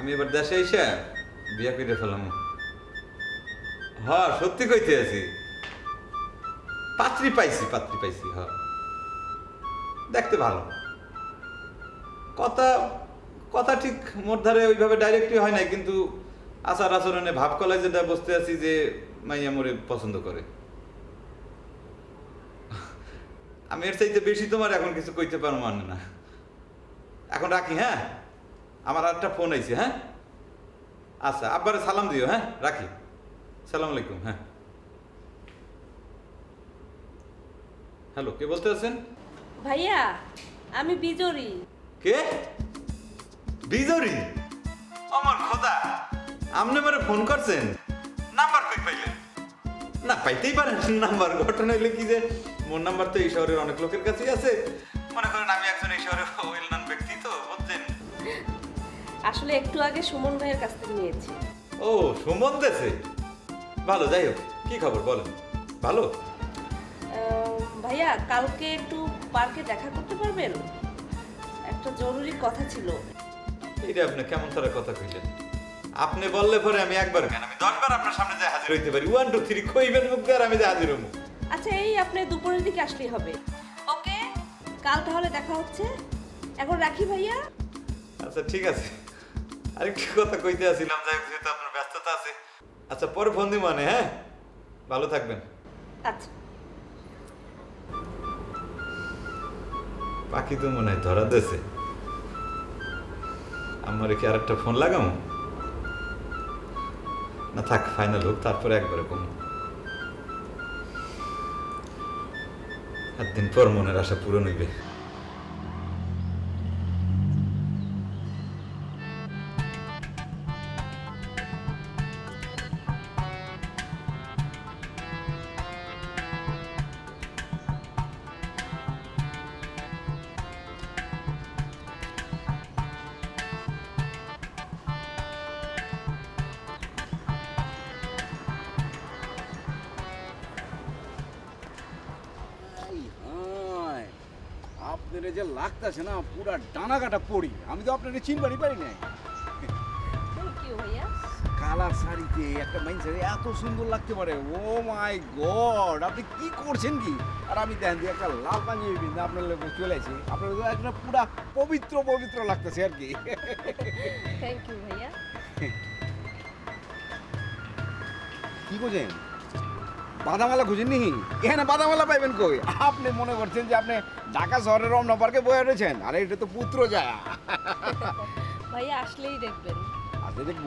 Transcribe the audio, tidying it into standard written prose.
আমি এবার দেশে এসে বিয়া করে ফেলাম। হ্যাঁ সত্যি কইতে আছি, পাত্রী পাইছি হ্যাঁ, দেখতে ভালো। কথা কথা ঠিক মোর ধারে ওইভাবে ডাইরেক্টই হয় নাই, কিন্তু আচার আচরণে ভাব কলায় যেটা বুঝতে আছি যে মাইয়া মোরে পছন্দ করে। আমি এর চাইতে বেশি তোমার এখন কিছু কইতে পারবো মানে না। এখন রাখি, হ্যাঁ আমার একটা ফোন আইছে। হ্যাঁ আচ্ছা, আব্বারে সালাম দিও। হ্যাঁ রাখি, সালাম আলাইকুম। হ্যাঁ হ্যালো, কে বলতে আছেন? ভাইয়া আমি বিজরি। কে? বিজরি? আমার খোদা, আপনি আমারে ফোন করছেন? নাম্বার কই পাইলেন? না পাইতেই পারেন নাম্বার। ঘটনা হইলে কি যে মোর নাম্বার তো এই শহরের অনেক লোকের কাছেই আছে। মনে করেন আমি একজন এই শহরের ওয়েল নন ব্যক্তি, তো বুঝছেন। আসলে একটু আগে সুমন ভাইয়ের কাছ থেকে নিয়েছি। ও সুমন দেশে, ভালো। যাই হোক, কি খবর বলেন? ভালো। ভাইয়া কালকে একটু পার্কে দেখা করতে পারবেন? একটা জরুরি কথা ছিল। এইটা আপনি কেমন তারা কথা কইলেন? আপনি বললে পরে আমি একবার কেন, আমি 10 বার আপনার সামনে যায় হাজির হইতে পারি। 1 2 3 কইবেন মুখ দিয়ে আর আমি যায় হাজির হবো। আচ্ছা এই আপনি দুপুরের দিকে আসলেই হবে। ওকে, কাল তাহলে দেখা হচ্ছে। এখন রাখি ভাইয়া। আচ্ছা ঠিক আছে। আরেকটি কথা কইতে আসছিলাম, যাই হোক যেহেতু আপনার ব্যস্ততা আছে। আচ্ছা পরে ফোন দিব মানে। হ্যাঁ ভালো থাকবেন। আচ্ছা। পাখি তো মনে হয় ধরা দেছে। আমার কি আরেকটা ফোন লাগাম? না থাক, ফাইনাল হোক তারপরে একবারে কম। 7 দিন পর মনের আশা পূরণ হইবে। আপনার যে লাগতেছে না পুরা ডানা কাটা পড়ি, আমি তো আপনার চিনবারই পারি নাই। থ্যাংক ইউ ভাইয়া। কালার শাড়িতে একটা মাইন্সারে এত সুন্দর লাগতে পারে। ও মাই গড, আপনি কি করছেন কি? আর আমি দেখেন যে একটা লাল পাঞ্জাবি পিন্ধে আপনার লোক চলে আসি, আপনার একটা পুরা পবিত্র পবিত্র লাগতেছে আর কি। থ্যাংক ইউ ভাইয়া। কি করছেন? বাদামালা খুঁজেন নি? এখানে বাদামালা পাইবেন কই? আপনি মনে করছেন যে আপনি ঢাকা শহরের রমনা পার্কে বয়ে রয়েছেন? আরে এটা তো পুত্র যায়। ভাইয়া আসলেই দেখবেন। আচ্ছা দেখবো।